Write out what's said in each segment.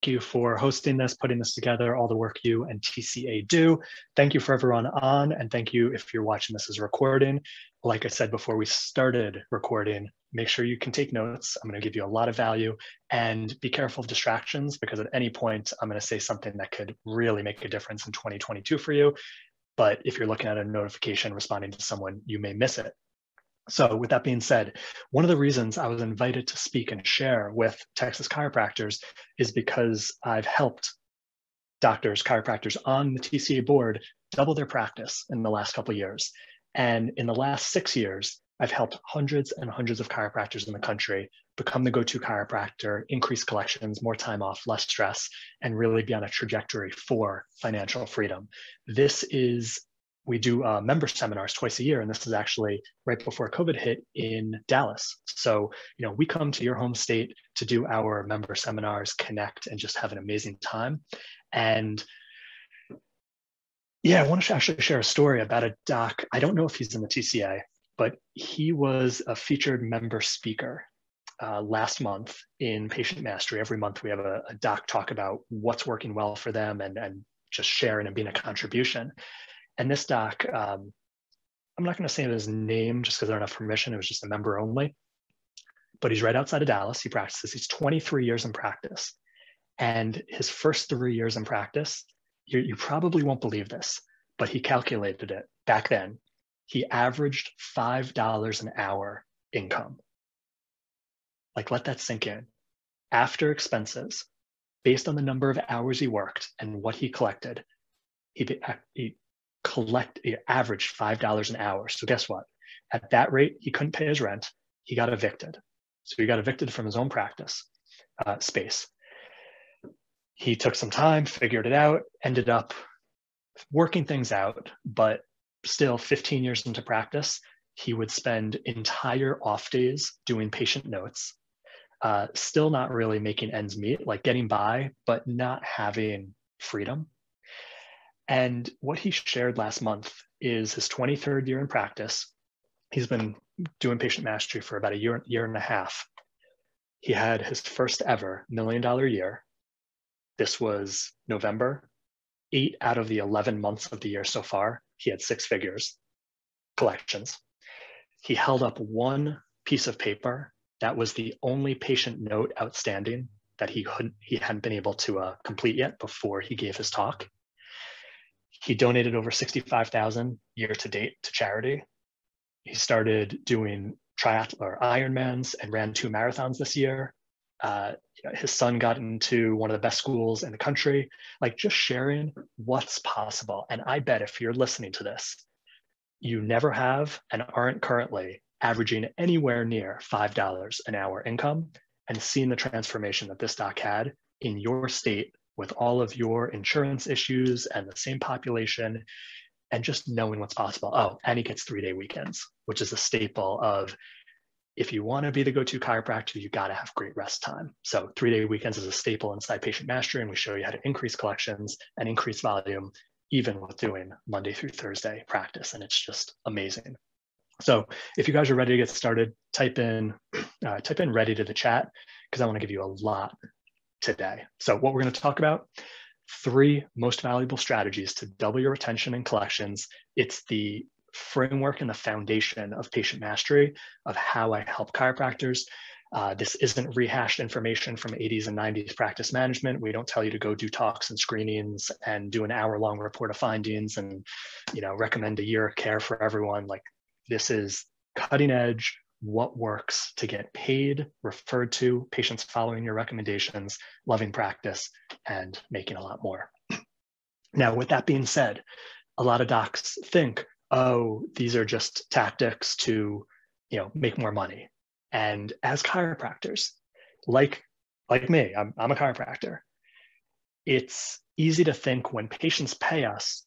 you for hosting this, putting this together, all the work you and TCA do. Thank you for everyone on, and thank you if you're watching this as a recording. Like I said before we started recording, make sure you can take notes. I'm going to give you a lot of value, and be careful of distractions, because at any point I'm going to say something that could really make a difference in 2022 for you. But if you're looking at a notification responding to someone, you may miss it. So with that being said, one of the reasons I was invited to speak and share with Texas chiropractors is because I've helped doctors, chiropractors on the TCA board double their practice in the last couple of years. And in the last 6 years, I've helped hundreds and hundreds of chiropractors in the country become the go-to chiropractor, increase collections, more time off, less stress, and really be on a trajectory for financial freedom. We do member seminars twice a year, and this is actually right before COVID hit in Dallas. So, we come to your home state to do our member seminars, connect, and just have an amazing time. And yeah, I want to actually share a story about a doc. I don't know if he's in the TCA, but he was a featured member speaker last month in Patient Mastery. Every month we have a doc talk about what's working well for them and just sharing and being a contribution. And this doc, I'm not going to say his name just because I don't have permission. It was just a member only. But he's right outside of Dallas. He practices. He's 23 years in practice. And his first 3 years in practice, you probably won't believe this, but he calculated it back then. He averaged $5 an hour income. Like, let that sink in. After expenses, based on the number of hours he worked and what he collected, he averaged $5 an hour. So guess what? At that rate, he couldn't pay his rent. He got evicted. So he got evicted from his own practice space. He took some time, figured it out, ended up working things out, but still 15 years into practice, he would spend entire off days doing patient notes, still not really making ends meet, like getting by, but not having freedom. And what he shared last month is his 23rd year in practice. He's been doing patient mastery for about a year and a half. He had his first ever $1 million year. This was November. 8 out of the 11 months of the year so far, he had 6 figures collections. He held up one piece of paper that was the only patient note outstanding that he hadn't been able to complete yet before he gave his talk. He donated over $65,000 year to date to charity. He started doing triathlon or Ironmans and ran 2 marathons this year. His son got into one of the best schools in the country, like just sharing what's possible. And I bet if you're listening to this, you never have and aren't currently averaging anywhere near $5 an hour income, and seeing the transformation that this doc had in your state with all of your insurance issues and the same population, and just knowing what's possible. Oh, and he gets 3-day weekends, which is a staple of, if you want to be the go-to chiropractor, you got to have great rest time. So 3-day weekends is a staple inside Patient Mastery, and we show you how to increase collections and increase volume, even with doing Monday through Thursday practice. And it's just amazing. So if you guys are ready to get started, type in ready to the chat, because I want to give you a lot today. So what we're going to talk about, 3 most valuable strategies to double your retention and collections. It's the framework and the foundation of Patient Mastery, of how I help chiropractors. This isn't rehashed information from 80s and 90s practice management. We don't tell you to go do talks and screenings and do an hour-long report of findings and recommend a year of care for everyone. Like, this is cutting edge, what works to get paid, referred to, patients following your recommendations, loving practice, and making a lot more. Now, with that being said, a lot of docs think, oh, these are just tactics to, make more money. And as chiropractors, like me, I'm a chiropractor. It's easy to think when patients pay us,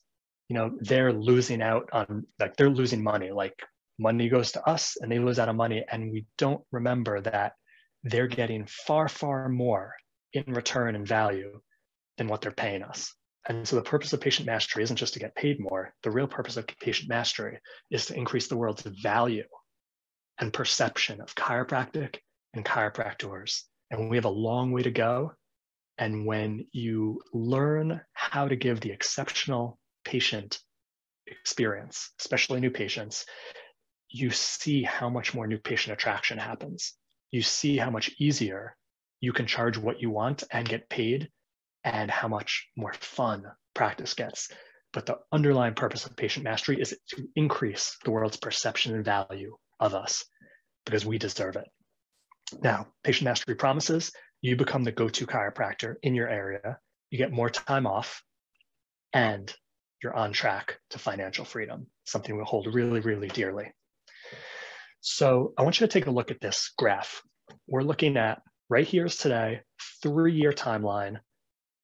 they're losing out on, like, they're losing money. Like, money goes to us and they lose out on money. And we don't remember that they're getting far, far more in return and value than what they're paying us. And so the purpose of Patient Mastery isn't just to get paid more. The real purpose of Patient Mastery is to increase the world's value and perception of chiropractic and chiropractors. And we have a long way to go. And when you learn how to give the exceptional patient experience, especially new patients, you see how much more new patient attraction happens. You see how much easier you can charge what you want and get paid, and how much more fun practice gets. But the underlying purpose of patient mastery is to increase the world's perception and value of us, because we deserve it. Now, patient mastery promises you become the go-to chiropractor in your area, you get more time off, and you're on track to financial freedom, something we hold really, really dearly. So I want you to take a look at this graph. We're looking at right here is today, 3-year timeline.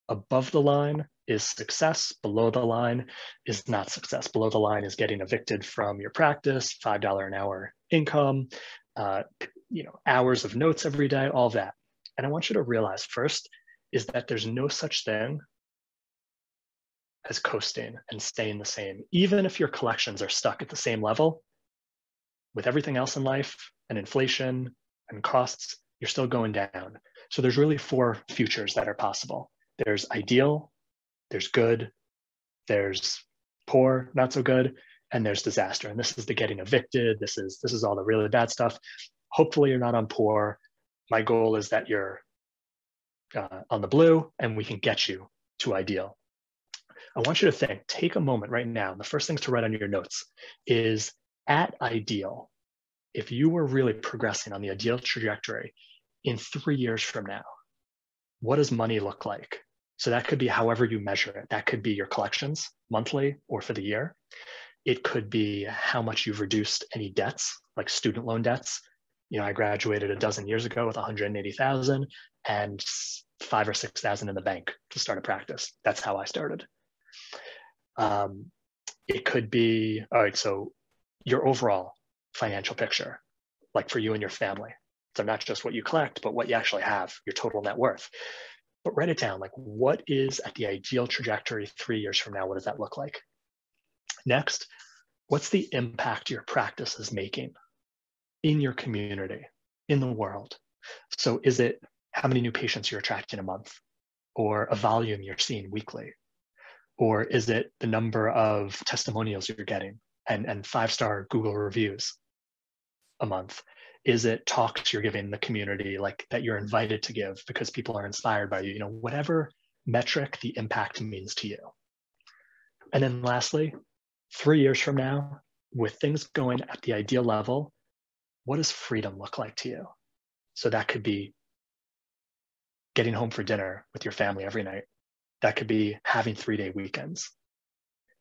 Above the line is success, below the line is not success. Below the line is getting evicted from your practice, $5 an hour income, hours of notes every day, all of that. And I want you to realize first is that there's no such thing as coasting and staying the same. Even if your collections are stuck at the same level, with everything else in life and inflation and costs, you're still going down. So there's really 4 futures that are possible. There's ideal, there's good, there's poor, not so good, and there's disaster. And this is the getting evicted. This is all the really bad stuff. Hopefully you're not on poor. My goal is that you're on the blue and we can get you to ideal. I want you to take a moment right now. The first things to write on your notes is at ideal. If you were really progressing on the ideal trajectory in 3 years from now, what does money look like? So that could be however you measure it. That could be your collections monthly or for the year. It could be how much you've reduced any debts, like student loan debts. I graduated a dozen years ago with 180,000 and 5,000 or 6,000 in the bank to start a practice. That's how I started. It could be, all right, so your overall financial picture, like for you and your family. So not just what you collect, but what you actually have, your total net worth. But write it down, like what is at the ideal trajectory 3 years from now? What does that look like? Next, what's the impact your practice is making in your community, in the world? So is it how many new patients you're attracting a month, or a volume you're seeing weekly? Or is it the number of testimonials you're getting and 5-star Google reviews a month? Is it talks you're giving the community, like that you're invited to give because people are inspired by you? Whatever metric the impact means to you. And then lastly, 3 years from now, with things going at the ideal level, what does freedom look like to you? So that could be getting home for dinner with your family every night. That could be having 3-day weekends.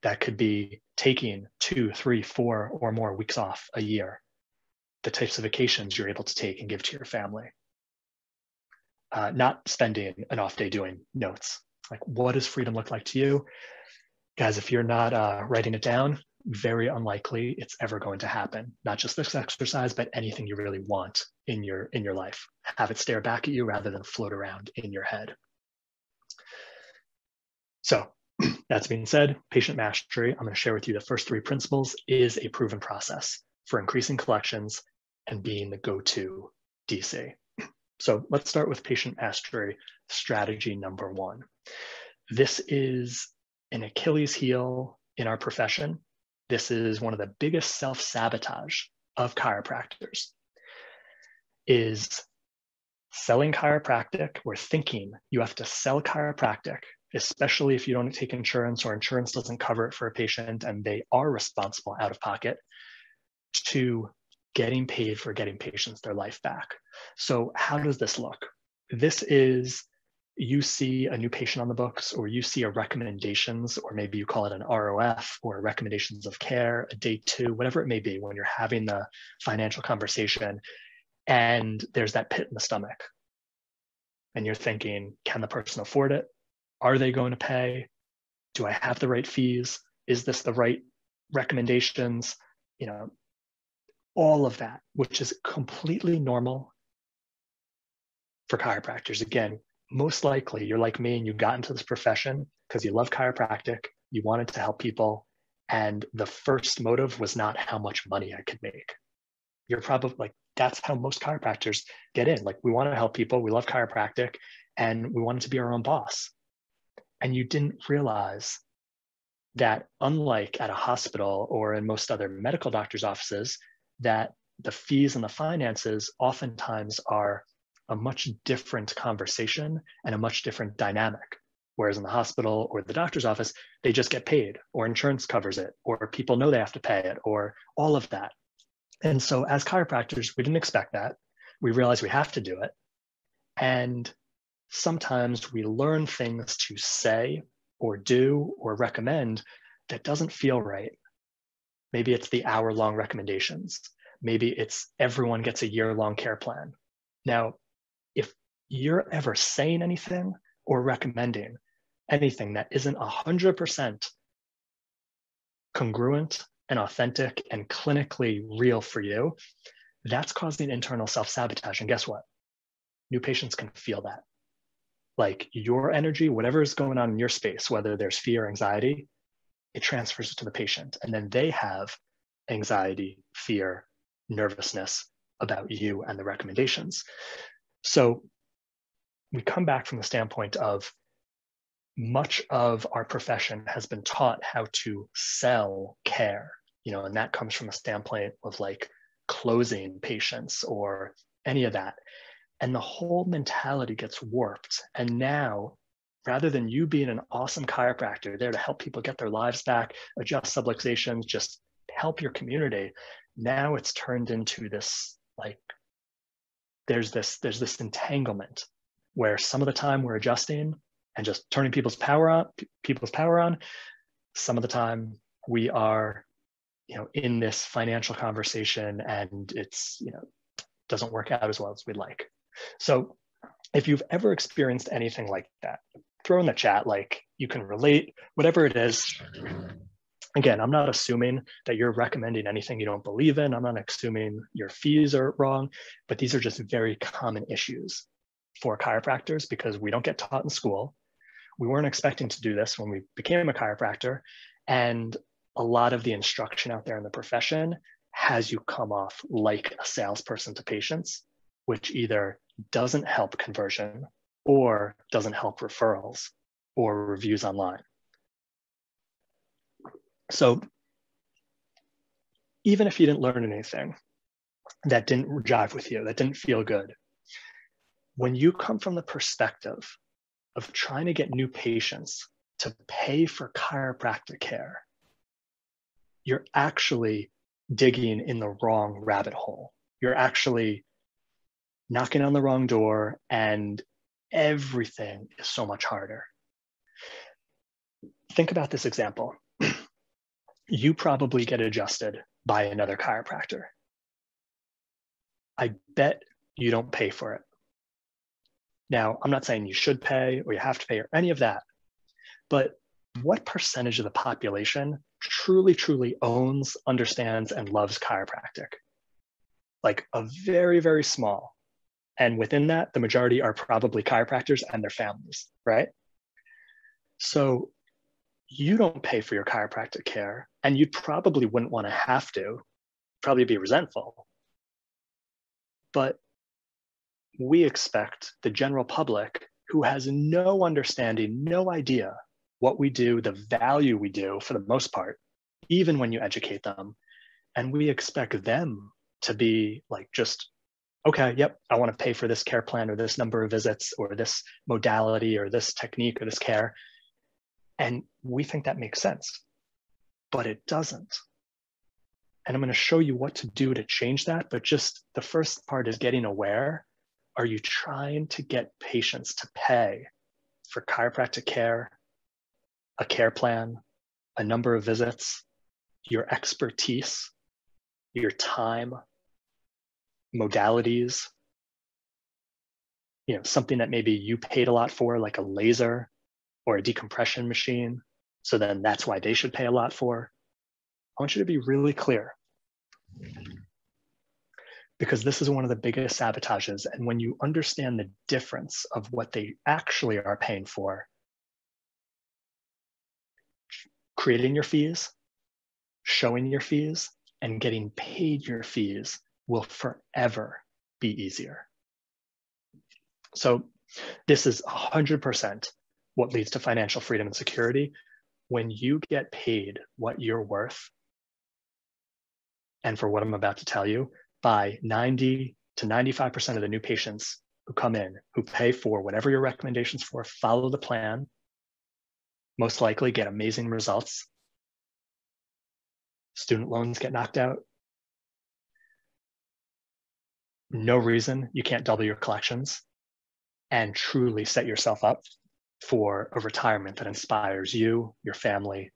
That could be taking 2, 3, 4 or more weeks off a year. The types of vacations you're able to take and give to your family. Not spending an off day doing notes. Like, what does freedom look like to you? Guys, if you're not writing it down, very unlikely it's ever going to happen. Not just this exercise, but anything you really want in your life. Have it stare back at you rather than float around in your head. So that's being said, patient mastery, I'm going to share with you the first 3 principles is a proven process for increasing collections and being the go-to DC. So let's start with patient mastery strategy number 1. This is an Achilles heel in our profession. This is one of the biggest self-sabotage of chiropractors, is selling chiropractic or thinking you have to sell chiropractic, especially if you don't take insurance or insurance doesn't cover it for a patient and they are responsible out of pocket, to getting paid for getting patients their life back. So how does this look? This is, you see a new patient on the books, or you see a recommendations, or maybe you call it an ROF or recommendations of care, a day 2, whatever it may be, when you're having the financial conversation and there's that pit in the stomach. And you're thinking, can the person afford it? Are they going to pay? Do I have the right fees? Is this the right recommendations? All of that, which is completely normal for chiropractors. Again, most likely you're like me and you got into this profession because you love chiropractic, you wanted to help people, and the first motive was not how much money I could make. You're probably like, that's how most chiropractors get in. Like, we want to help people, we love chiropractic, and we wanted to be our own boss. And you didn't realize that, unlike at a hospital or in most other medical doctors' offices, that the fees and the finances oftentimes are a much different conversation and a much different dynamic. Whereas in the hospital or the doctor's office, they just get paid, or insurance covers it, or people know they have to pay it, or all of that. And so as chiropractors, we didn't expect that. We realized we have to do it. And sometimes we learn things to say or do or recommend that doesn't feel right. Maybe it's the hour-long recommendations. Maybe it's everyone gets a year-long care plan. Now, if you're ever saying anything or recommending anything that isn't 100% congruent and authentic and clinically real for you, that's causing internal self-sabotage. And guess what? New patients can feel that. Like your energy, whatever is going on in your space, whether there's fear or anxiety, it transfers to the patient. And then they have anxiety, fear, nervousness about you and the recommendations. So we come back from the standpoint of much of our profession has been taught how to sell care, and that comes from a standpoint of like closing patients or any of that. And the whole mentality gets warped. And now, rather than you being an awesome chiropractor there to help people get their lives back, adjust subluxations, just help your community, now it's turned into this, like, there's this entanglement where some of the time we're adjusting and just turning people's power on. Some of the time we are, in this financial conversation, and it's, doesn't work out as well as we'd like. So if you've ever experienced anything like that, throw in the chat, like you can relate, whatever it is. Again, I'm not assuming that you're recommending anything you don't believe in. I'm not assuming your fees are wrong, but these are just very common issues for chiropractors because we don't get taught in school. We weren't expecting to do this when we became a chiropractor. And a lot of the instruction out there in the profession has you come off like a salesperson to patients, which either doesn't help conversion or doesn't help referrals or reviews online. So even if you didn't learn anything that didn't jive with you, that didn't feel good, when you come from the perspective of trying to get new patients to pay for chiropractic care, you're actually digging in the wrong rabbit hole. You're actually knocking on the wrong door, and everything is so much harder. Think about this example. You probably get adjusted by another chiropractor. I bet you don't pay for it. Now, I'm not saying you should pay or you have to pay or any of that, but what percentage of the population truly, truly owns, understands, and loves chiropractic? Like a very, very small. And within that, the majority are probably chiropractors and their families, right? So you don't pay for your chiropractic care, and you probably wouldn't want to have to, probably be resentful. But we expect the general public, who has no understanding, no idea what we do, the value we do for the most part, even when you educate them, and we expect them to be like, just, okay, yep, I want to pay for this care plan or this number of visits or this modality or this technique or this care. And we think that makes sense, but it doesn't. And I'm going to show you what to do to change that. But just the first part is getting aware. Are you trying to get patients to pay for chiropractic care, a care plan, a number of visits, your expertise, your time, modalities, something that maybe you paid a lot for, like a laser or a decompression machine, so then that's why they should pay a lot for? I want you to be really clear, because this is one of the biggest sabotages. And when you understand the difference of what they actually are paying for, creating your fees, showing your fees, and getting paid your fees will forever be easier. So This is 100% what leads to financial freedom and security. When you get paid what you're worth, and for what I'm about to tell you, by 90 to 95% of the new patients who come in, who pay for whatever your recommendations for, follow the plan, most likely get amazing results. Student loans get knocked out. No reason you can't double your collections and truly set yourself up for a retirement that inspires you, your family,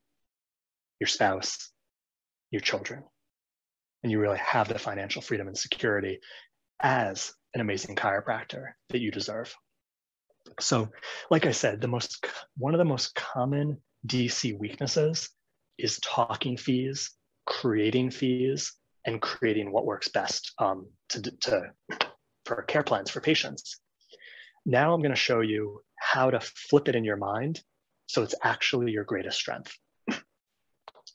your spouse, your children. And you really have the financial freedom and security as an amazing chiropractor that you deserve. So, like I said, one of the most common DC weaknesses is talking fees, creating fees, and creating what works best for care plans for patients. Now I'm going to show you how to flip it in your mind so it's actually your greatest strength.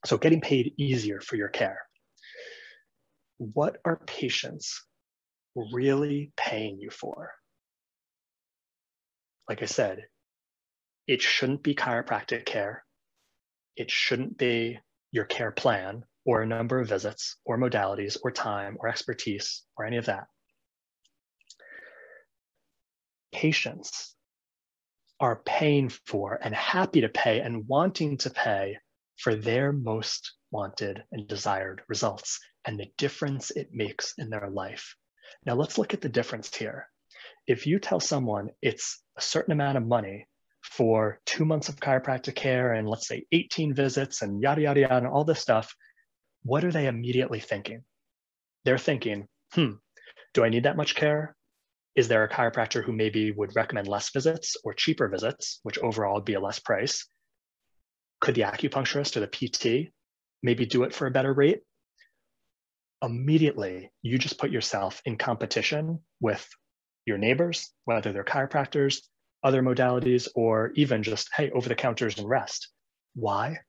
So getting paid easier for your care. What are patients really paying you for? Like I said, it shouldn't be chiropractic care. It shouldn't be your care plan or a number of visits or modalities or time or expertise or any of that. Patients are paying for and happy to pay and wanting to pay for their most wanted and desired results and the difference it makes in their life. Now let's look at the difference here. If you tell someone it's a certain amount of money for 2 months of chiropractic care and let's say 18 visits and yada, yada, yada, and all this stuff, what are they immediately thinking? They're thinking, do I need that much care? Is there a chiropractor who maybe would recommend less visits or cheaper visits, which overall would be a less price? Could the acupuncturist or the PT maybe do it for a better rate? Immediately, you just put yourself in competition with your neighbors, whether they're chiropractors, other modalities, or even just, hey, over the counters and rest. Why?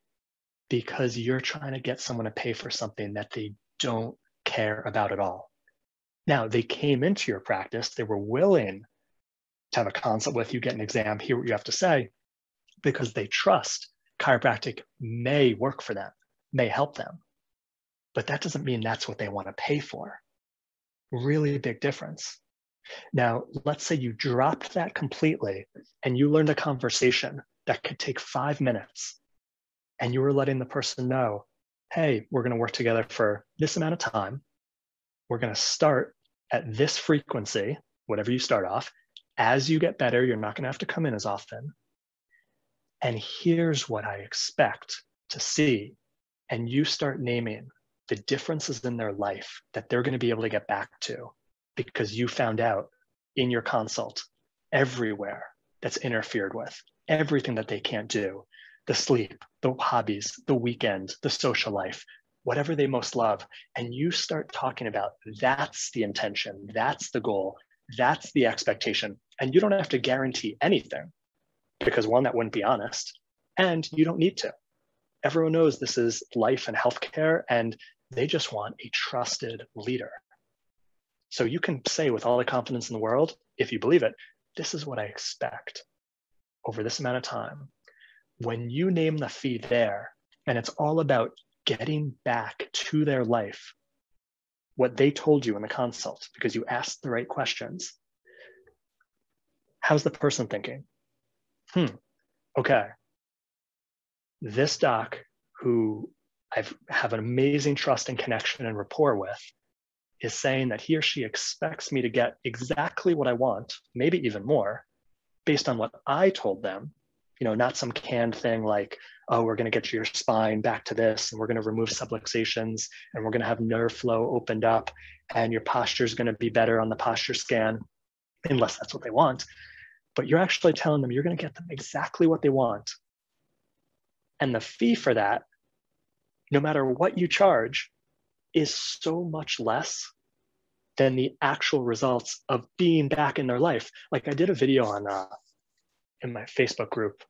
Because you're trying to get someone to pay for something that they don't care about at all. Now, they came into your practice, they were willing to have a consult with you, get an exam, hear what you have to say, because they trust chiropractic may work for them, may help them. But that doesn't mean that's what they want to pay for. Really big difference. Now, let's say you dropped that completely and you learned a conversation that could take 5 minutes and you were letting the person know, hey, we're going to work together for this amount of time. We're going to start at this frequency, whatever you start off. As you get better, you're not going to have to come in as often. And here's what I expect to see. And you start naming the differences in their life that they're going to be able to get back to because you found out in your consult everywhere that's interfered with, everything that they can't do, the sleep, the hobbies, the weekend, the social life, whatever they most love. And you start talking about that's the intention, that's the goal, that's the expectation. And you don't have to guarantee anything because one, that wouldn't be honest, and you don't need to. Everyone knows this is life and healthcare, and they just want a trusted leader. So you can say with all the confidence in the world, if you believe it, this is what I expect over this amount of time. When you name the fee there, and it's all about getting back to their life, what they told you in the consult, because you asked the right questions, how's the person thinking? Okay, this doc who I have an amazing trust and connection and rapport with is saying that he or she expects me to get exactly what I want, maybe even more, based on what I told them, not some canned thing like, oh, we're going to get your spine back to this, and we're going to remove subluxations, and we're going to have nerve flow opened up, and your posture is going to be better on the posture scan, unless that's what they want. But you're actually telling them you're going to get them exactly what they want. And the fee for that, no matter what you charge, is so much less than the actual results of being back in their life. Like I did a video in my Facebook group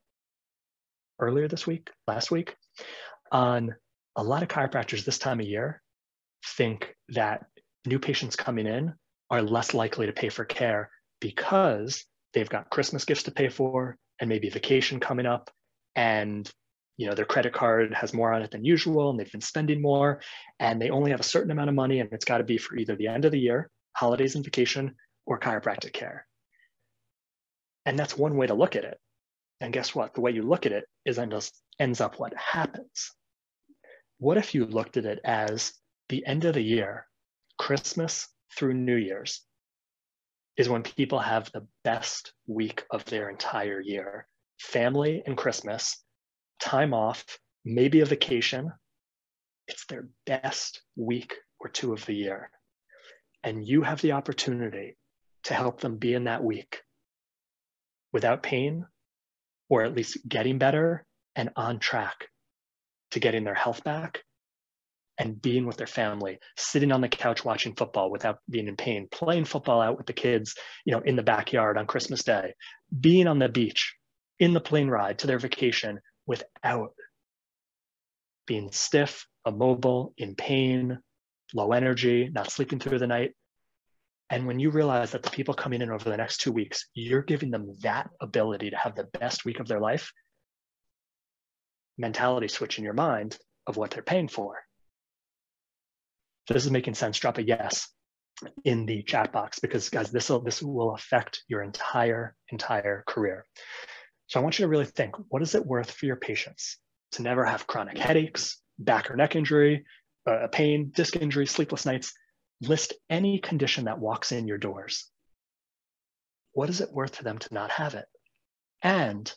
last week, on a lot of chiropractors this time of year think that new patients coming in are less likely to pay for care because they've got Christmas gifts to pay for and maybe vacation coming up, and their credit card has more on it than usual and they've been spending more, and they only have a certain amount of money, and it's got to be for either the end of the year, holidays and vacation, or chiropractic care. And that's one way to look at it. And guess what? The way you look at it ends up what happens. What if you looked at it as the end of the year, Christmas through New Year's, is when people have the best week of their entire year. Family and Christmas, time off, maybe a vacation. It's their best week or two of the year. And you have the opportunity to help them be in that week without pain, or at least getting better and on track to getting their health back and being with their family, sitting on the couch watching football without being in pain, playing football out with the kids, in the backyard on Christmas Day, being on the beach, in the plane ride to their vacation without being stiff, immobile, in pain, low energy, not sleeping through the night. And when you realize that the people coming in over the next 2 weeks, you're giving them that ability to have the best week of their life, mentality switch in your mind of what they're paying for. If this is making sense, drop a yes in the chat box, because guys, this will affect your entire career. So I want you to really think, what is it worth for your patients to never have chronic headaches, back or neck injury, pain, disc injury, sleepless nights? List any condition that walks in your doors. What is it worth for them to not have it? And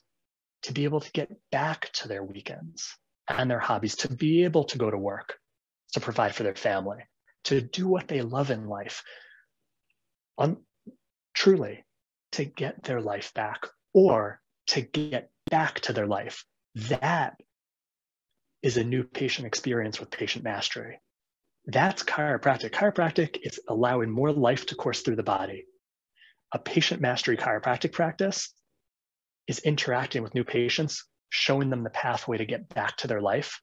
to be able to get back to their weekends and their hobbies, to be able to go to work, to provide for their family, to do what they love in life, truly to get their life back, or to get back to their life. That is a new patient experience with patient mastery. That's chiropractic. Chiropractic is allowing more life to course through the body. A patient mastery chiropractic practice is interacting with new patients, showing them the pathway to get back to their life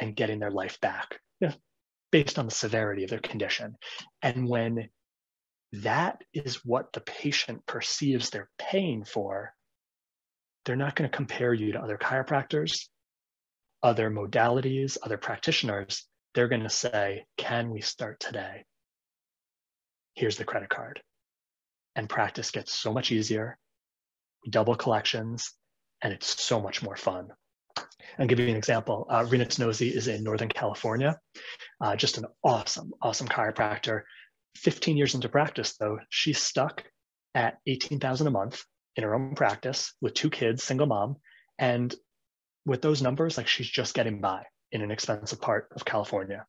and getting their life back, based on the severity of their condition. And when that is what the patient perceives they're paying for, they're not going to compare you to other chiropractors, other modalities, other practitioners. They're going to say, can we start today? Here's the credit card. And practice gets so much easier, double collections, and it's so much more fun. I'll give you an example. Rena Tenosi is in Northern California, just an awesome chiropractor. 15 years into practice, though, she's stuck at $18,000 a month in her own practice with 2 kids, single mom. And with those numbers, she's just getting by in an expensive part of California.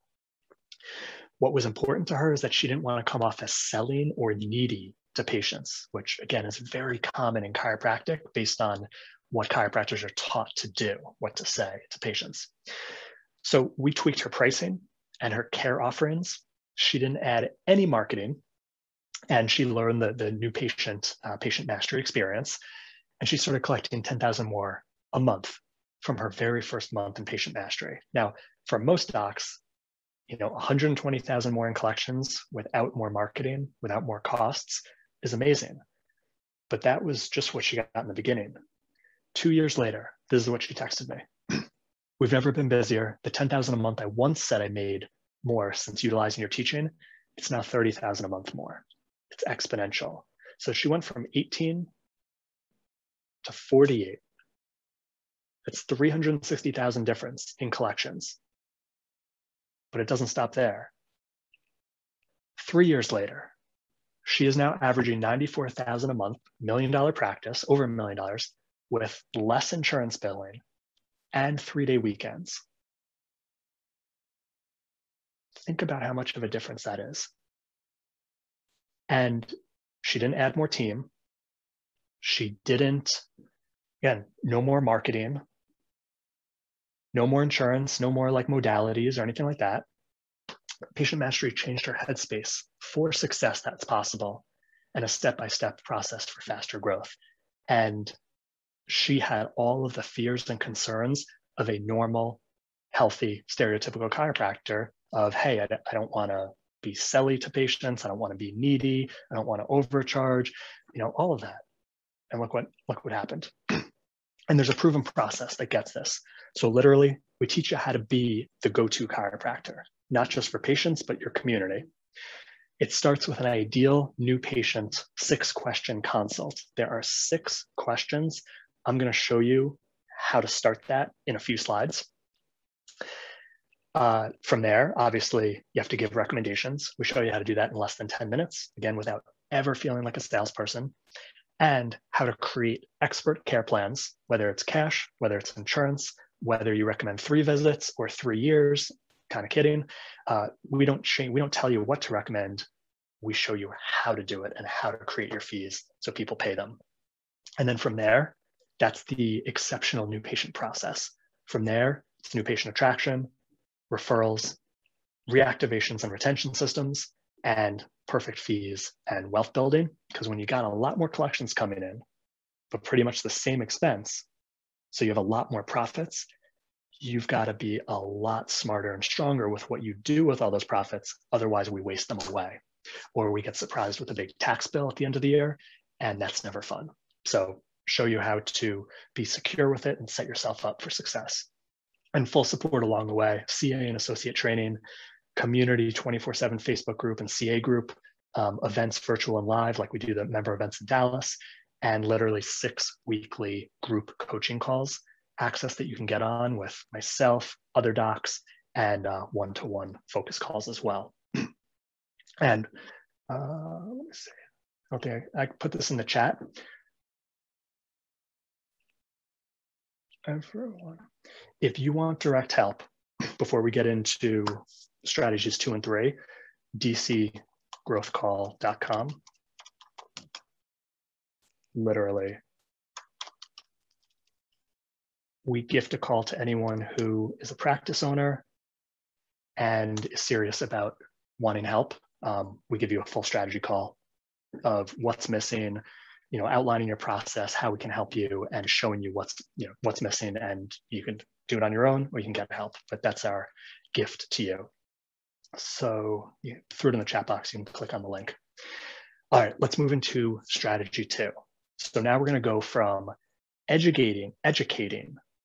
What was important to her is that she didn't want to come off as selling or needy to patients, which again is very common in chiropractic based on what chiropractors are taught to do, what to say to patients. So we tweaked her pricing and her care offerings. She didn't add any marketing, and she learned the new patient mastery experience, and she started collecting 10,000 more a month from her very first month in patient mastery. Now, for most docs, 120,000 more in collections without more marketing, without more costs, is amazing. But that was just what she got in the beginning. 2 years later, this is what she texted me. We've never been busier. The 10,000 a month I once said I made more since utilizing your teaching, it's now 30,000 a month more. It's exponential. So she went from 18 to 48. It's 360,000 difference in collections. But it doesn't stop there. 3 years later, she is now averaging 94,000 a month, $1 million practice, over $1 million, with less insurance billing and 3-day weekends. Think about how much of a difference that is. And she didn't add more team. She didn't, again, no more marketing, no more insurance, no more modalities or anything like that. Patient mastery changed her headspace for success that's possible, and a step-by-step process for faster growth. And she had all of the fears and concerns of a normal, healthy, stereotypical chiropractor of, hey, I don't want to be selly to patients. I don't want to be needy. I don't want to overcharge, all of that. And look what happened. And there's a proven process that gets this. So literally, we teach you how to be the go-to chiropractor, not just for patients, but your community. It starts with an ideal new patient 6-question consult. There are 6 questions. I'm going to show you how to start that in a few slides. From there, obviously, you have to give recommendations. We show you how to do that in less than 10 minutes, again, without ever feeling like a salesperson, and how to create expert care plans, whether it's cash, whether it's insurance, whether you recommend 3 visits or 3 years. Kind of kidding. We don't tell you what to recommend. We show you how to do it and how to create your fees so people pay them. And then from there, that's the exceptional new patient process. From there, it's new patient attraction, referrals, reactivations and retention systems, and perfect fees and wealth building. Because when you got a lot more collections coming in, but pretty much the same expense, so you have a lot more profits, you've got to be a lot smarter and stronger with what you do with all those profits. Otherwise, we waste them away, or we get surprised with a big tax bill at the end of the year, and that's never fun. So show you how to be secure with it and set yourself up for success. And full support along the way, CA and associate training, community 24/7 Facebook group and CA group, events virtual and live, like we do the member events in Dallas, and literally 6 weekly group coaching calls, access that you can get on with myself, other docs, and one-to-one focus calls as well. And let me see. Okay, I put this in the chat. Everyone, if you want direct help, before we get into strategies 2 and 3, dcgrowthcall.com. Literally, we gift a call to anyone who is a practice owner and is serious about wanting help. We give you a full strategy call of what's missing, outlining your process, how we can help you, and showing you what's missing, and you can do it on your own or you can get help. But that's our gift to you. So you threw it in the chat box. You can click on the link. All right, let's move into strategy 2. So now we're going to go from educating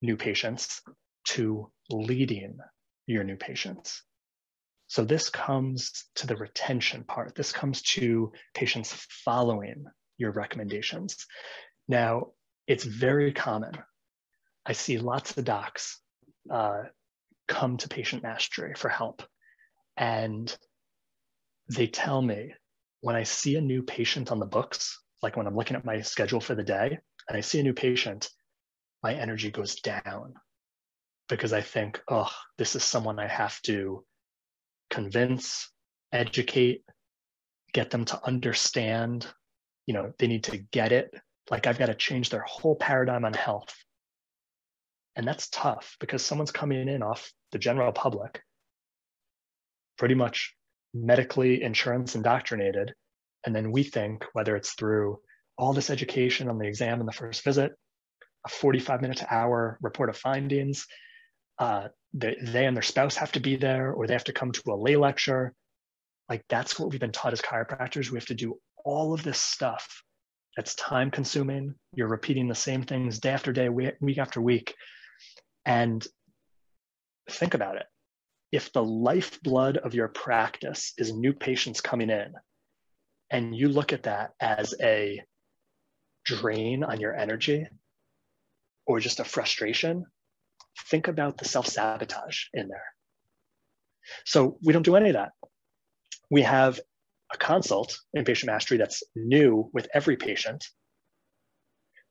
new patients to leading your new patients. So this comes to the retention part. This comes to patients following your recommendations. Now, it's very common. I see lots of docs come to Patient Mastery for help. And they tell me, when I see a new patient on the books, like when I'm looking at my schedule for the day, and I see a new patient, my energy goes down because I think, oh, this is someone I have to convince, educate, get them to understand, they need to get it. Like I've got to change their whole paradigm on health. And that's tough because someone's coming in off the general public, pretty much medically insurance indoctrinated. And then we think, whether it's through all this education on the exam and the first visit, a 45-minute to hour report of findings, they and their spouse have to be there, or they have to come to a lay lecture. Like that's what we've been taught as chiropractors. We have to do all of this stuff that's time consuming. You're repeating the same things day after day, week after week. And think about it. If the lifeblood of your practice is new patients coming in, and you look at that as a drain on your energy or just a frustration, think about the self-sabotage in there. So we don't do any of that. We have a consult in Patient Mastery that's new with every patient.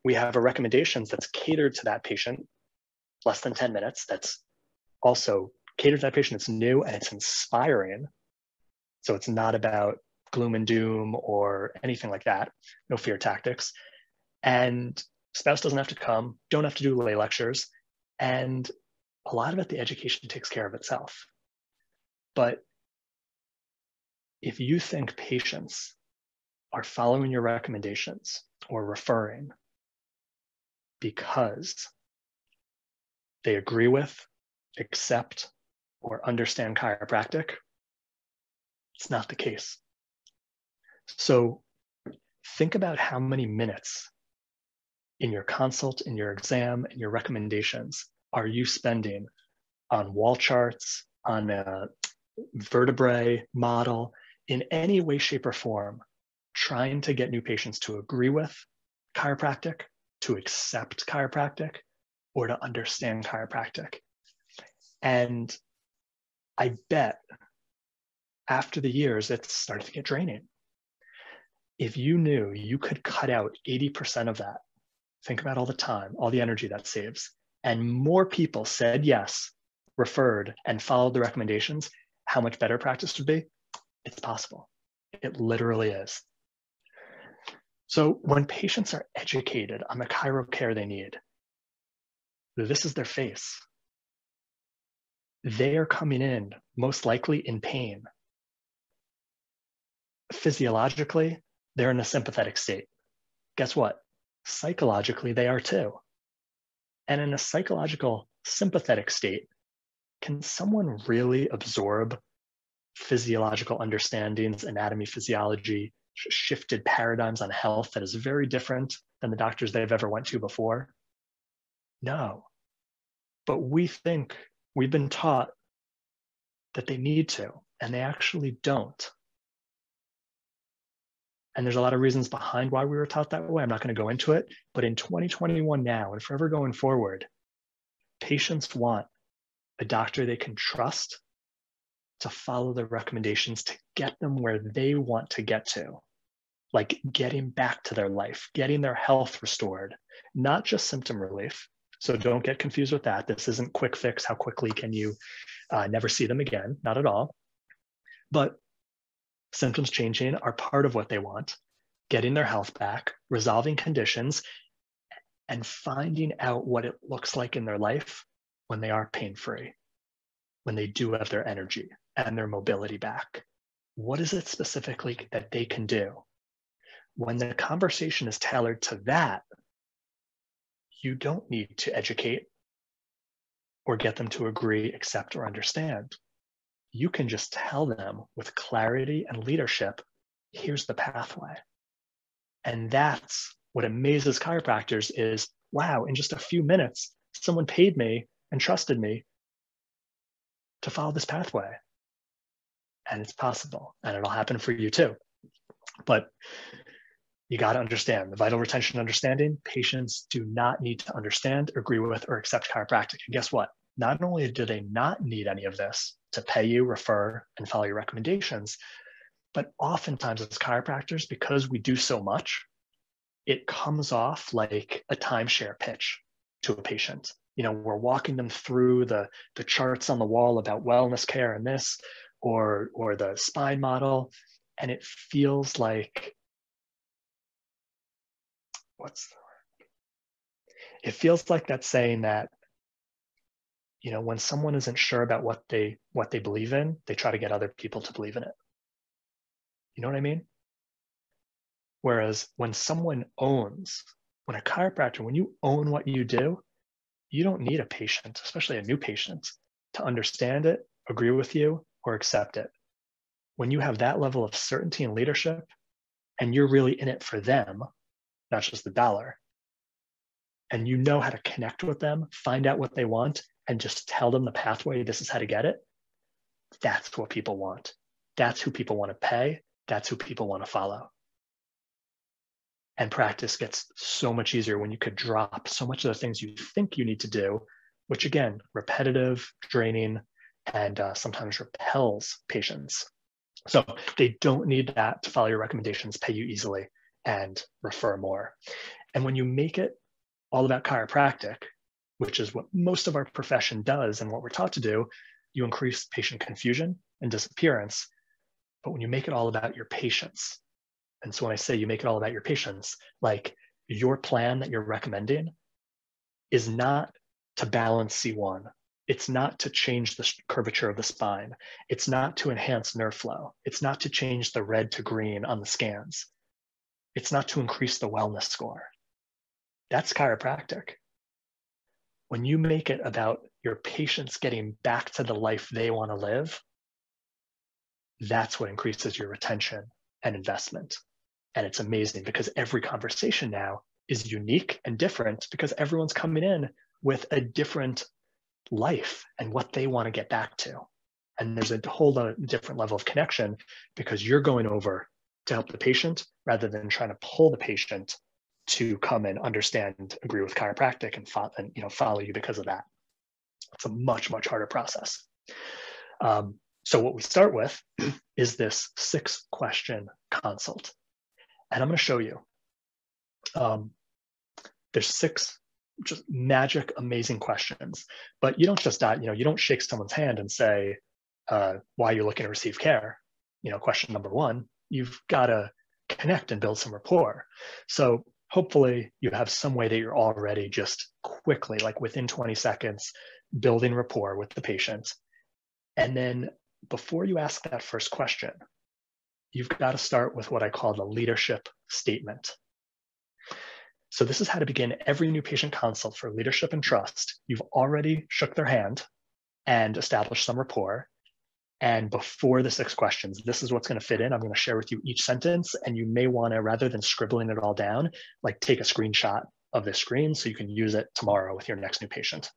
We have a recommendations that's catered to that patient, less than 10 minutes, that's also catered to that patient that's new, and it's inspiring. So it's not about gloom and doom or anything like that, no fear tactics. And spouse doesn't have to come, don't have to do lay lectures. And a lot of it, the education takes care of itself. But if you think patients are following your recommendations or referring because they agree with, accept, or understand chiropractic, It's not the case. So think about how many minutes in your consult, in your exam, in your recommendations are you spending on wall charts, on a vertebrae model, in any way, shape, or form, trying to get new patients to agree with chiropractic, to accept chiropractic, or to understand chiropractic. And I bet after the years, it's started to get draining. If you knew you could cut out 80% of that, think about all the time, all the energy that saves, and more people said yes, referred, and followed the recommendations, how much better practice would be? It's possible. It literally is. So when patients are educated on the chiro care they need, this is their face. They are coming in most likely in pain. Physiologically, they're in a sympathetic state. Guess what? Psychologically, they are too. And in a psychological sympathetic state, can someone really absorb physiological understandings, anatomy, physiology, shifted paradigms on health that is very different than the doctors they've ever went to before? No. But we think, we've been taught that they need to, and they actually don't. And there's a lot of reasons behind why we were taught that way. I'm not going to go into it, but in 2021 now and forever going forward, patients want a doctor they can trust to follow the recommendations to get them where they want to get to, like getting back to their life, getting their health restored, not just symptom relief. So don't get confused with that. This isn't quick fix. How quickly can you never see them again? Not at all. But symptoms changing are part of what they want, getting their health back, resolving conditions, and finding out what it looks like in their life when they are pain-free, when they do have their energy and their mobility back. What is it specifically that they can do? When the conversation is tailored to that, you don't need to educate or get them to agree, accept, or understand. You can just tell them with clarity and leadership, here's the pathway. And that's what amazes chiropractors is, wow, in just a few minutes, someone paid me and trusted me to follow this pathway. And it's possible, and it'll happen for you too. But you got to understand the vital retention understanding. Patients do not need to understand, agree with, or accept chiropractic. And guess what? Not only do they not need any of this to pay you, refer, and follow your recommendations, but oftentimes as chiropractors, because we do so much, it comes off like a timeshare pitch to a patient. You know, we're walking them through the charts on the wall about wellness care and this, or the spine model, and it feels like, it feels like that's saying that, you know, when someone isn't sure about what they believe in, they try to get other people to believe in it. You know what I mean? Whereas when someone owns, when a chiropractor, when you own what you do, you don't need a patient, especially a new patient, to understand it, agree with you, or accept it. When you have that level of certainty and leadership, and you're really in it for them, not just the dollar, and you know how to connect with them, find out what they want, and just tell them the pathway, this is how to get it, that's what people want. That's who people want to pay. That's who people want to follow. And practice gets so much easier when you could drop so much of the things you think you need to do, which again, repetitive, draining, and sometimes repels patients. So they don't need that to follow your recommendations, pay you easily, and refer more. And when you make it all about chiropractic, which is what most of our profession does and what we're taught to do, you increase patient confusion and disappearance. But when you make it all about your patients, and so when I say you make it all about your patients, like your plan that you're recommending is not to balance C1. It's not to change the curvature of the spine. It's not to enhance nerve flow. It's not to change the red to green on the scans. It's not to increase the wellness score. That's chiropractic. When you make it about your patients getting back to the life they want to live, that's what increases your retention and investment. And it's amazing because every conversation now is unique and different because everyone's coming in with a different life and what they want to get back to. And there's a whole different level of connection because you're going over to help the patient rather than trying to pull the patient to come and understand, agree with chiropractic and follow you because of that. It's a much, much harder process. So what we start with is this 6-question consult. And I'm going to show you. There's 6 just magic, amazing questions. But you don't just, you don't shake someone's hand and say, why you're looking to receive care. Question number 1, you've got to connect and build some rapport. So hopefully you have some way that you're already just quickly, like within 20 seconds, building rapport with the patient. And then before you ask that first question, you've got to start with what I call the leadership statement. So this is how to begin every new patient consult for leadership and trust. You've already shook their hand and established some rapport. And before the 6 questions, this is what's going to fit in. I'm going to share with you each sentence, and you may want to, rather than scribbling it all down, like take a screenshot of this screen so you can use it tomorrow with your next new patient.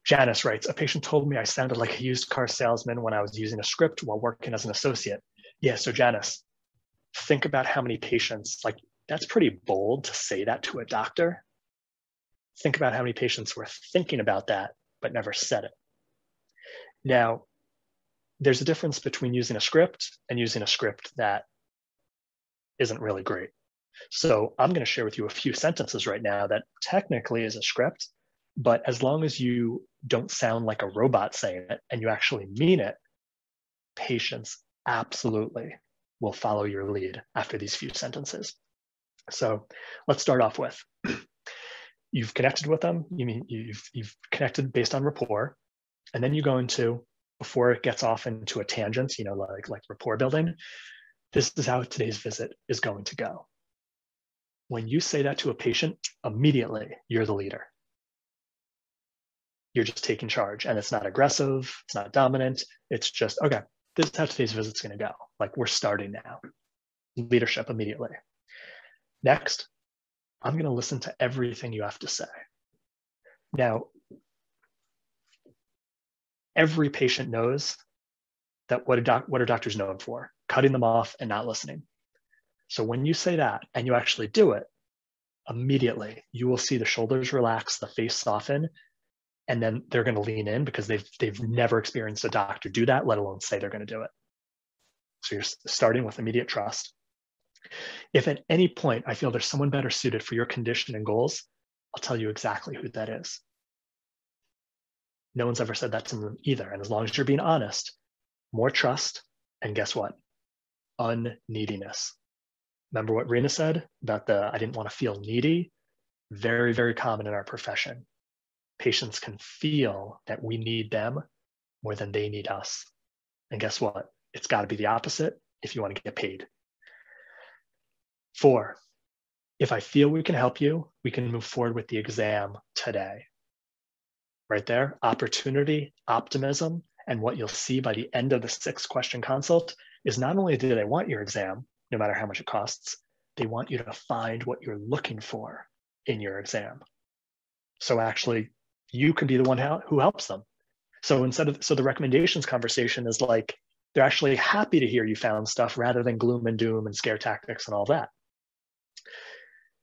Janice writes, a patient told me I sounded like a used car salesman when I was using a script while working as an associate. Yeah, so Janice, think about how many patients, like that's pretty bold to say that to a doctor. Think about how many patients were thinking about that, but never said it. Now, there's a difference between using a script and using a script that isn't really great. So I'm going to share with you a few sentences right now that technically is a script, but as long as you don't sound like a robot saying it and you actually mean it, patients absolutely will follow your lead after these few sentences. So let's start off with, you've connected with them, you've connected based on rapport, and then you go into, before it gets off into a tangent, like rapport building, this is how today's visit is going to go. When you say that to a patient, immediately you're the leader. You're just taking charge, and it's not aggressive, it's not dominant, it's just, okay, this is how today's visit's gonna go. Like, we're starting now. Leadership immediately. Next, I'm gonna listen to everything you have to say. Now, every patient knows that what are doctors known for? Cutting them off and not listening. So when you say that and you actually do it, immediately you will see the shoulders relax, the face soften, and then they're going to lean in because they've never experienced a doctor do that, let alone say they're going to do it. So you're starting with immediate trust. If at any point I feel there's someone better suited for your condition and goals, I'll tell you exactly who that is. No one's ever said that to them either. And as long as you're being honest, more trust, and guess what? Unneediness. Remember what Rena said about I didn't want to feel needy? Very, very common in our profession. Patients can feel that we need them more than they need us. And guess what? It's got to be the opposite if you want to get paid. 4, if I feel we can help you, we can move forward with the exam today. Right there, opportunity, optimism, and what you'll see by the end of the 6-question consult is not only do they want your exam, no matter how much it costs, they want you to find what you're looking for in your exam. So actually, you can be the one who helps them. So the recommendations conversation is like, they're actually happy to hear you found stuff rather than gloom and doom and scare tactics and all that.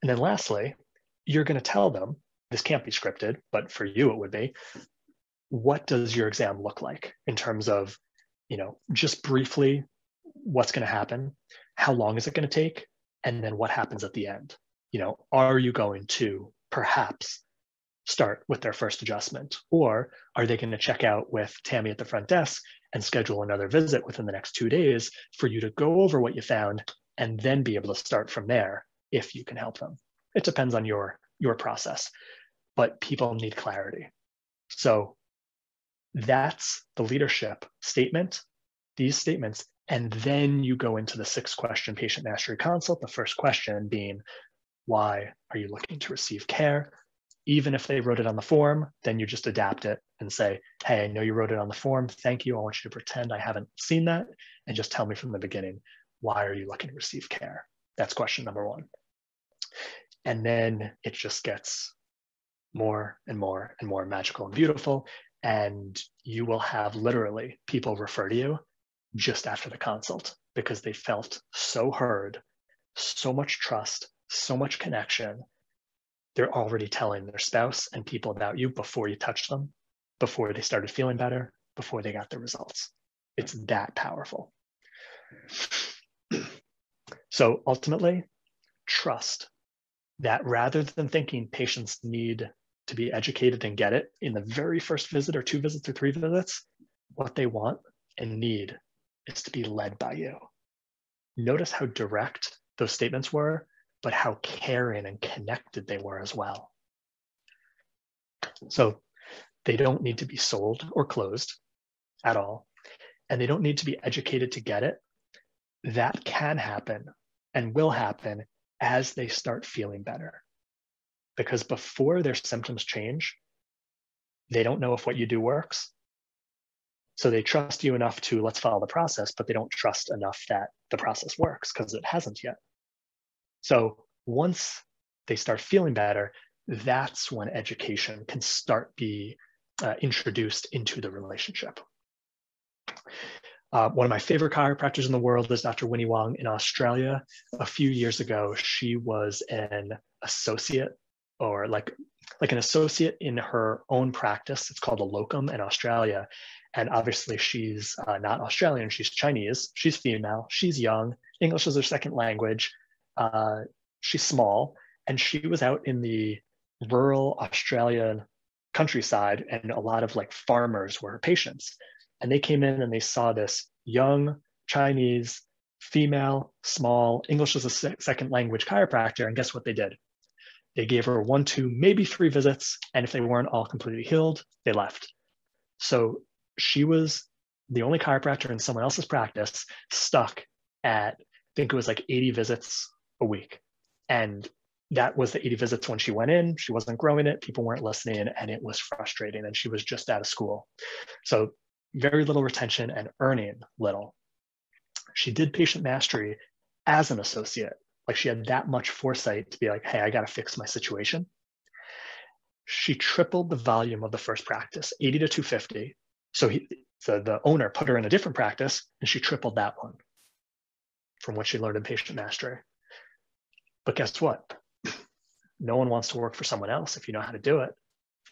And then lastly, you're going to tell them, this can't be scripted, but for you it would be, what does your exam look like in terms of, just briefly, what's going to happen, how long is it going to take, and then what happens at the end? Are you going to perhaps start with their first adjustment, or are they going to check out with Tammy at the front desk and schedule another visit within the next 2 days for you to go over what you found and then be able to start from there if you can help them? It depends on your process, but people need clarity. So that's the leadership statement, these statements, and then you go into the 6-question patient mastery consult, the first question being, why are you looking to receive care? Even if they wrote it on the form, then you just adapt it and say, hey, I know you wrote it on the form. Thank you. I want you to pretend I haven't seen that and just tell me from the beginning, why are you looking to receive care? That's question number one. And then it just gets more and more and more magical and beautiful. And you will have literally people refer to you just after the consult because they felt so heard, so much trust, so much connection. They're already telling their spouse and people about you before you touch them, before they started feeling better, before they got the results. It's that powerful. So ultimately, trust that rather than thinking patients need to be educated and get it in the very first visit or 2 visits or 3 visits, what they want and need is to be led by you. Notice how direct those statements were, but how caring and connected they were as well. So they don't need to be sold or closed at all, and they don't need to be educated to get it. That can happen and will happen as they start feeling better. Because before their symptoms change, they don't know if what you do works. So they trust you enough to let's follow the process, but they don't trust enough that the process works because it hasn't yet. So once they start feeling better, that's when education can start be introduced into the relationship. One of my favorite chiropractors in the world is Dr. Winnie Wong in Australia. A few years ago, she was an associate or like an associate in her own practice. It's called a locum in Australia. And obviously she's not Australian, she's Chinese, she's female, she's young, English is her second language, she's small, and she was out in the rural Australian countryside and a lot of like farmers were her patients. And they came in and they saw this young Chinese, female, small, English as a second language chiropractor. And guess what they did? They gave her 1, 2, maybe 3 visits. And if they weren't all completely healed, they left. So she was the only chiropractor in someone else's practice stuck at, I think it was like 80 visits a week. And that was the 80 visits when she went in. She wasn't growing it. People weren't listening. And it was frustrating. And she was just out of school. So very little retention and earning little. She did patient mastery as an associate. Like she had that much foresight to be like, hey, I got to fix my situation. She tripled the volume of the first practice, 80 to 250. So the owner put her in a different practice and she tripled that one from what she learned in patient mastery. But guess what? No one wants to work for someone else if you know how to do it.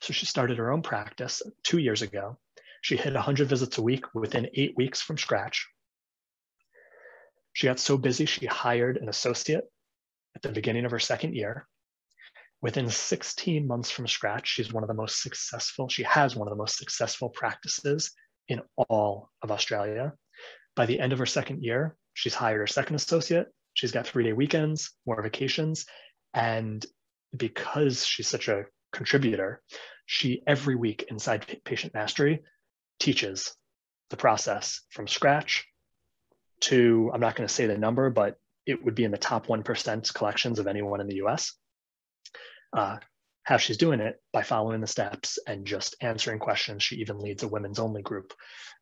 So she started her own practice 2 years ago. She hit 100 visits a week within 8 weeks from scratch. She got so busy, she hired an associate at the beginning of her second year. Within 16 months from scratch, she has one of the most successful practices in all of Australia. By the end of her second year, she's hired her second associate. She's got 3-day weekends, more vacations. And because she's such a contributor, she every week inside Patient Mastery teaches the process from scratch to, I'm not going to say the number, but it would be in the top 1% collections of anyone in the US. How she's doing it by following the steps and just answering questions. She even leads a women's only group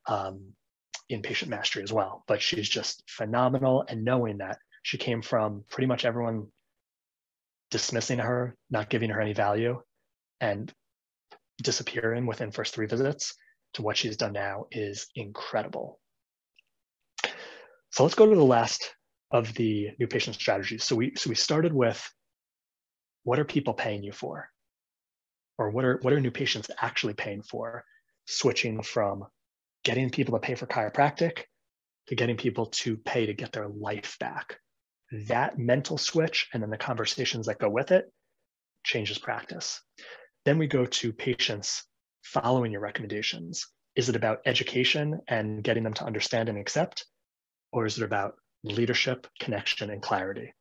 in Patient Mastery as well. But she's just phenomenal, and knowing that she came from pretty much everyone dismissing her, not giving her any value, and disappearing within first 3 visits to what she's done now is incredible. So let's go to the last of the new patient strategies. So we started with, what are people paying you for? Or what are new patients actually paying for? Switching from getting people to pay for chiropractic to getting people to pay to get their life back. That mental switch and then the conversations that go with it changes practice. Then we go to patients following your recommendations. Is it about education and getting them to understand and accept? Or is it about leadership, connection, and clarity?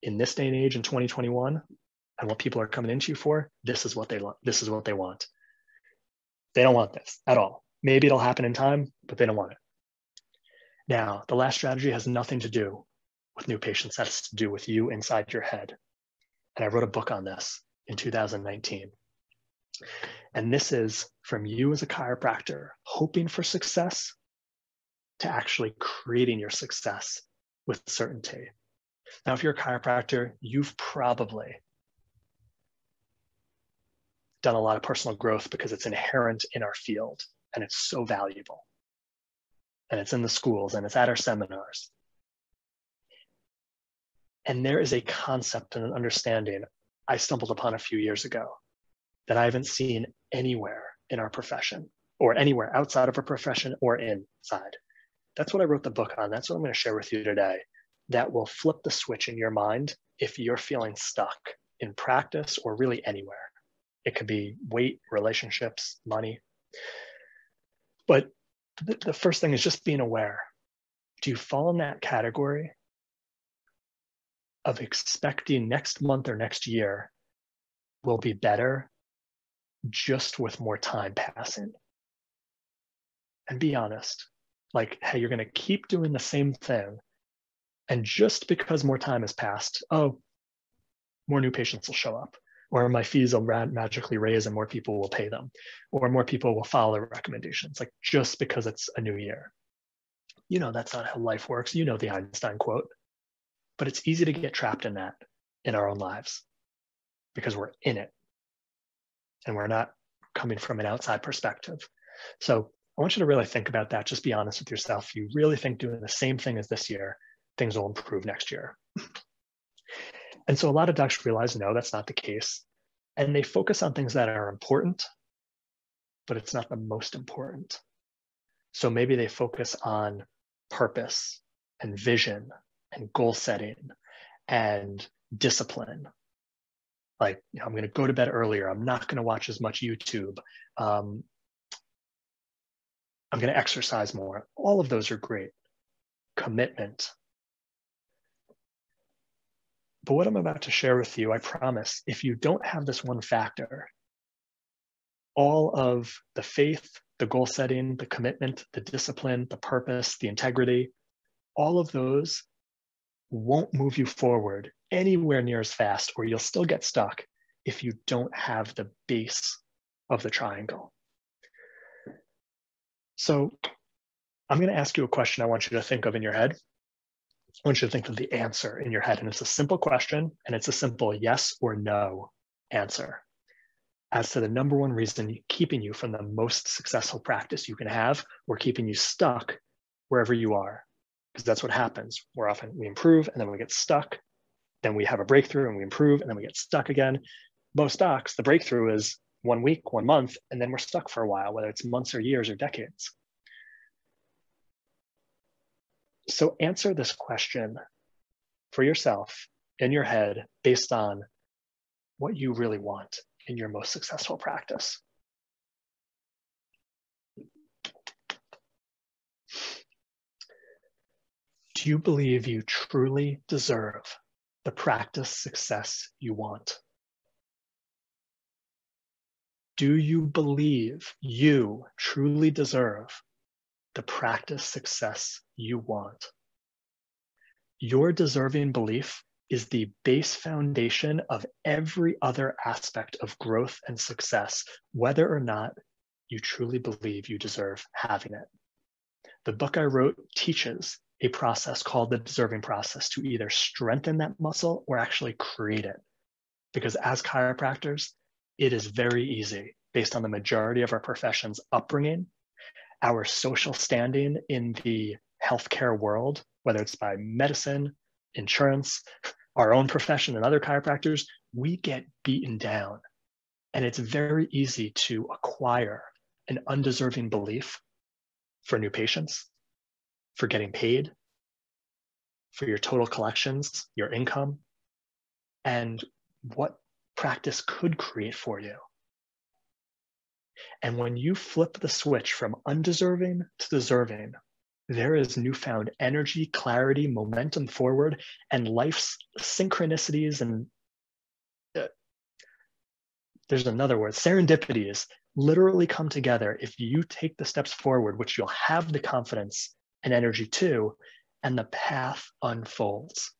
In this day and age, in 2021, and what people are coming into you for, this is what they want. This is what they want. They don't want this at all. Maybe it'll happen in time, but they don't want it. Now, the last strategy has nothing to do with new patients. That's to do with you inside your head. And I wrote a book on this. in 2019. And this is from you as a chiropractor, hoping for success to actually creating your success with certainty. Now, if you're a chiropractor, you've probably done a lot of personal growth because it's inherent in our field and it's so valuable. And it's in the schools and it's at our seminars. And there is a concept and an understanding I stumbled upon a few years ago that I haven't seen anywhere in our profession or anywhere outside of our profession or inside. That's what I wrote the book on. That's what I'm going to share with you today. That will flip the switch in your mind if you're feeling stuck in practice or really anywhere. It could be weight, relationships, money. But the first thing is just being aware. Do you fall in that category of expecting next month or next year will be better just with more time passing? And be honest. Like, hey, you're going to keep doing the same thing. And just because more time has passed, oh, more new patients will show up, or my fees will magically raise and more people will pay them, or more people will follow the recommendations, like just because it's a new year. You know, that's not how life works. You know the Einstein quote, but it's easy to get trapped in that in our own lives because we're in it and we're not coming from an outside perspective. So I want you to really think about that. Just be honest with yourself. You really think doing the same thing as this year, things will improve next year. And so a lot of docs realize, no, that's not the case. And they focus on things that are important, but it's not the most important. So maybe they focus on purpose and vision and goal setting and discipline. Like, you know, I'm going to go to bed earlier. I'm not going to watch as much YouTube. I'm going to exercise more. All of those are great. Commitment. But what I'm about to share with you, I promise, if you don't have this one factor, all of the faith, the goal setting, the commitment, the discipline, the purpose, the integrity, all of those won't move you forward anywhere near as fast, or you'll still get stuck if you don't have the base of the triangle. So I'm going to ask you a question I want you to think of in your head. I want you to think of the answer in your head. And it's a simple question, and it's a simple yes or no answer as to the number one reason keeping you from the most successful practice you can have, or keeping you stuck wherever you are. Because that's what happens. We improve and then we get stuck. Then we have a breakthrough and we improve and then we get stuck again. Most docs, the breakthrough is 1 week, 1 month, and then we're stuck for a while, whether it's months or years or decades. So answer this question for yourself in your head based on what you really want in your most successful practice. Do you believe you truly deserve the practice success you want? Do you believe you truly deserve the practice success you want? Your deserving belief is the base foundation of every other aspect of growth and success, whether or not you truly believe you deserve having it. The book I wrote teaches a process called the deserving process to either strengthen that muscle or actually create it. Because as chiropractors, it is very easy, based on the majority of our profession's upbringing, our social standing in the healthcare world, whether it's by medicine, insurance, our own profession, and other chiropractors, we get beaten down. And it's very easy to acquire an undeserving belief for new patients, for getting paid, for your total collections, your income, and what practice could create for you. And when you flip the switch from undeserving to deserving, there is newfound energy, clarity, momentum forward, and life's synchronicities and there's another word, serendipities, literally come together if you take the steps forward, which you'll have the confidence and energy to, and the path unfolds.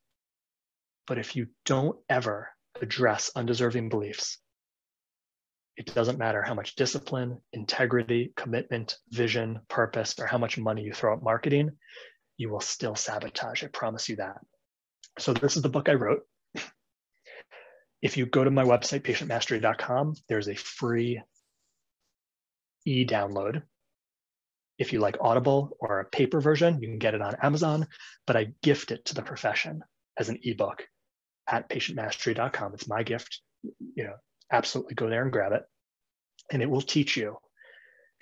But if you don't ever address undeserving beliefs, it doesn't matter how much discipline, integrity, commitment, vision, purpose, or how much money you throw at marketing, you will still sabotage. I promise you that. So this is the book I wrote. If you go to my website, patientmastery.com, there's a free e-download. If you like Audible or a paper version, you can get it on Amazon, but I gift it to the profession as an ebook at patientmastery.com. It's my gift. You know, absolutely go there and grab it. And it will teach you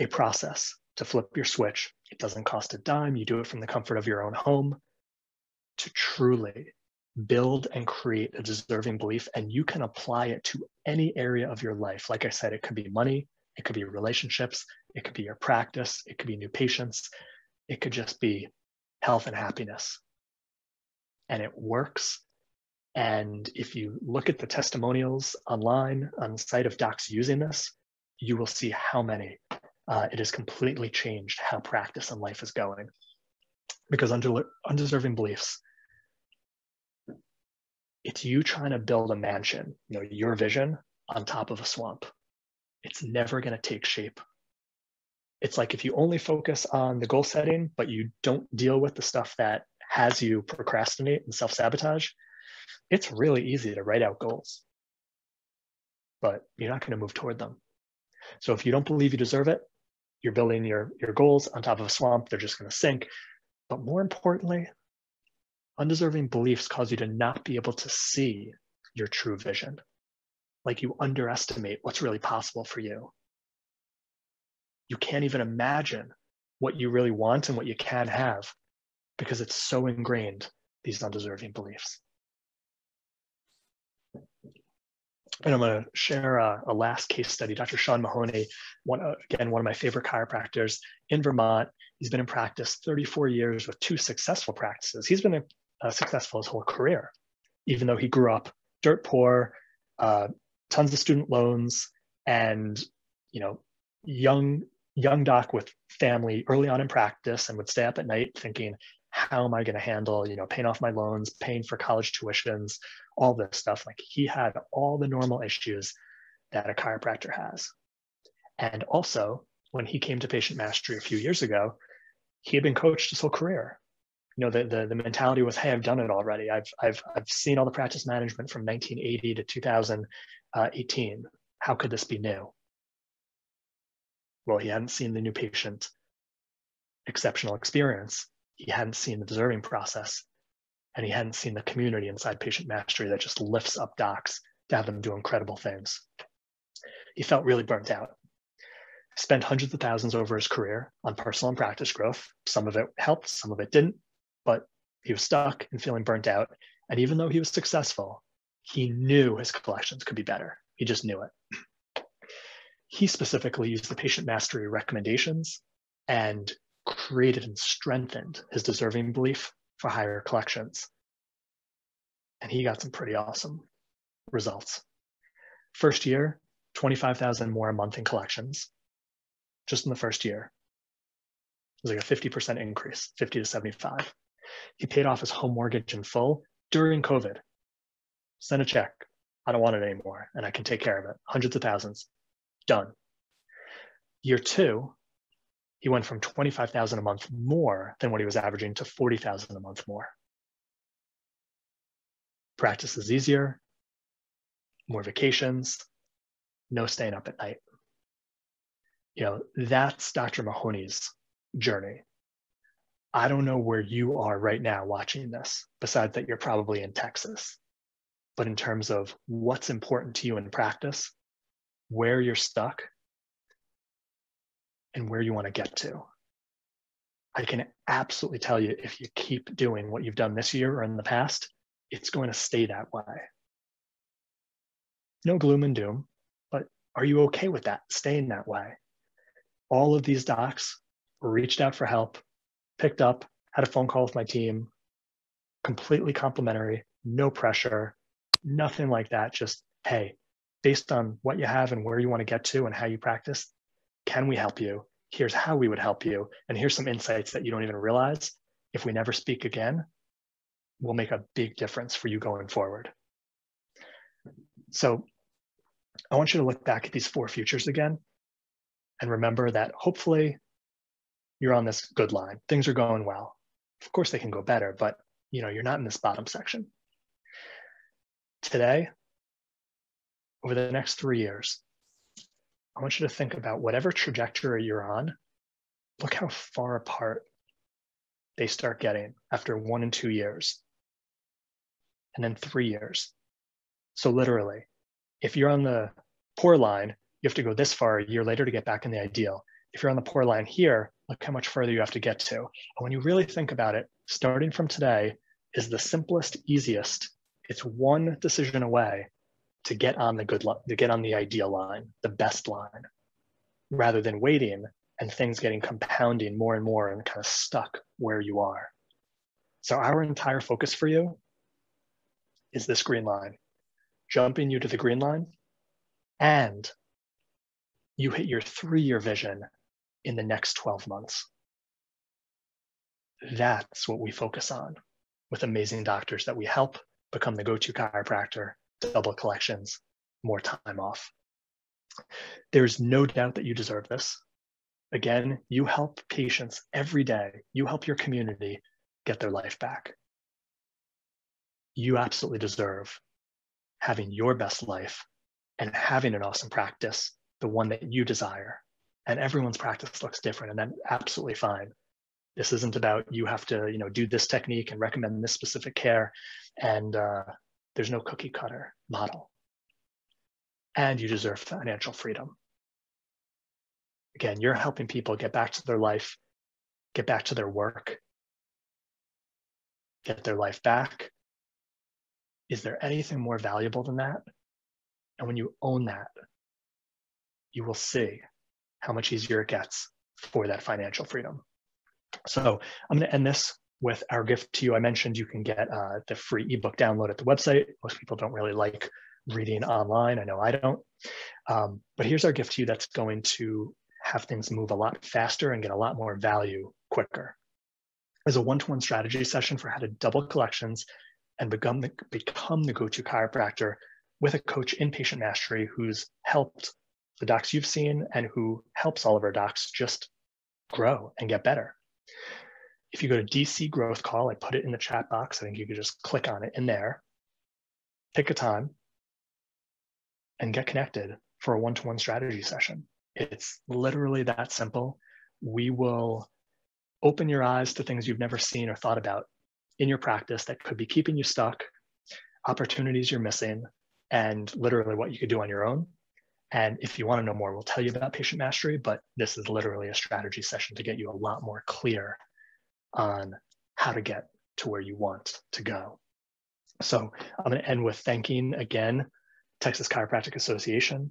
a process to flip your switch. It doesn't cost a dime. You do it from the comfort of your own home to truly build and create a deserving belief, and you can apply it to any area of your life. Like I said, it could be money, it could be relationships, it could be your practice, it could be new patients, it could just be health and happiness. And it works. And if you look at the testimonials online on the site of docs using this, you will see how many it has completely changed how practice and life is going. Because undeserving beliefs, it's you trying to build a mansion, you know, your vision on top of a swamp. It's never going to take shape. It's like if you only focus on the goal setting, but you don't deal with the stuff that has you procrastinate and self-sabotage, it's really easy to write out goals, but you're not going to move toward them. So if you don't believe you deserve it, you're building your goals on top of a swamp, they're just going to sink. But more importantly, undeserving beliefs cause you to not be able to see your true vision. Like you underestimate what's really possible for you. You can't even imagine what you really want and what you can have because it's so ingrained, these undeserving beliefs. And I'm going to share a last case study. Dr. Sean Mahoney, one of my favorite chiropractors in Vermont. He's been in practice 34 years with 2 successful practices. He's been successful his whole career, even though he grew up dirt poor, tons of student loans, and young doc with family early on in practice, and would stay up at night thinking, how am I going to handle paying off my loans, paying for college tuitions, all this stuff. Like, he had all the normal issues that a chiropractor has. And also, when he came to Patient Mastery a few years ago, he had been coached his whole career. The mentality was, hey, I've done it already. I've seen all the practice management from 1980 to 2018. How could this be new? Well, he hadn't seen the new patient exceptional experience. He hadn't seen the deserving process, and he hadn't seen the community inside Patient Mastery that just lifts up docs to have them do incredible things. He felt really burnt out. Spent hundreds of thousands over his career on personal and practice growth. Some of it helped, some of it didn't, but he was stuck and feeling burnt out. And even though he was successful, he knew his collections could be better. He just knew it. He specifically used the Patient Mastery recommendations and created and strengthened his deserving belief for higher collections. And he got some pretty awesome results. First year, 25,000 more a month in collections, just in the first year. It was like a 50% increase, 50 to 75. He paid off his home mortgage in full during COVID. Send a check. I don't want it anymore, and I can take care of it. Hundreds of thousands. Done. Year 2, he went from 25,000 a month more than what he was averaging to 40,000 a month more. Practice is easier, more vacations, no staying up at night. That's Dr. Mahoney's journey. I don't know where you are right now watching this, besides that you're probably in Texas. But in terms of what's important to you in practice, where you're stuck, and where you want to get to, I can absolutely tell you, if you keep doing what you've done this year or in the past, it's going to stay that way. No gloom and doom, but are you okay with that, staying that way? All of these docs reached out for help, picked up, had a phone call with my team, completely complimentary, no pressure, nothing like that. Just, hey, based on what you have and where you want to get to and how you practice, can we help you? Here's how we would help you. And here's some insights that you don't even realize. If we never speak again, will make a big difference for you going forward. So I want you to look back at these 4 futures again and remember that hopefully you're on this good line. Things are going well. Of course they can go better, but you're not in this bottom section. Today, over the next 3 years, I want you to think about whatever trajectory you're on. Look how far apart they start getting after 1 and 2 years, and then 3 years. So literally, if you're on the poor line, you have to go this far a year later to get back in the ideal. If you're on the poor line here, look how much further you have to get to. And when you really think about it, starting from today is the simplest, easiest. It's one decision away to get on the good line, to get on the ideal line, the best line, rather than waiting and things getting compounding more and more and kind of stuck where you are. So our entire focus for you is this green line, jumping you to the green line, and you hit your 3-year vision in the next 12 months. That's what we focus on with amazing doctors that we help become the go-to chiropractor, double collections, more time off. There's no doubt that you deserve this. Again, you help patients every day. You help your community get their life back. You absolutely deserve having your best life and having an awesome practice, the one that you desire. And everyone's practice looks different, and that's absolutely fine. This isn't about you have to, do this technique and recommend this specific care, and there's no cookie cutter model. And you deserve financial freedom. Again, you're helping people get back to their life, get back to their work, get their life back. Is there anything more valuable than that? And when you own that, you will see how much easier it gets for that financial freedom. So I'm going to end this with our gift to you. I mentioned you can get the free ebook download at the website. Most people don't really like reading online. I know I don't. But here's our gift to you that's going to have things move a lot faster and get a lot more value quicker. There's a one-to-one strategy session for how to double collections and become the go-to chiropractor with a coach in patient mastery who's helped the docs you've seen and who helps all of our docs just grow and get better. If you go to DC Growth Call, I put it in the chat box. I think you could just click on it in there, pick a time, and get connected for a one-to-one strategy session. It's literally that simple. We will open your eyes to things you've never seen or thought about in your practice that could be keeping you stuck, opportunities you're missing, and literally what you could do on your own. And if you want to know more, we'll tell you about patient mastery, but this is literally a strategy session to get you a lot more clear on how to get to where you want to go. So I'm going to end with thanking again Texas Chiropractic Association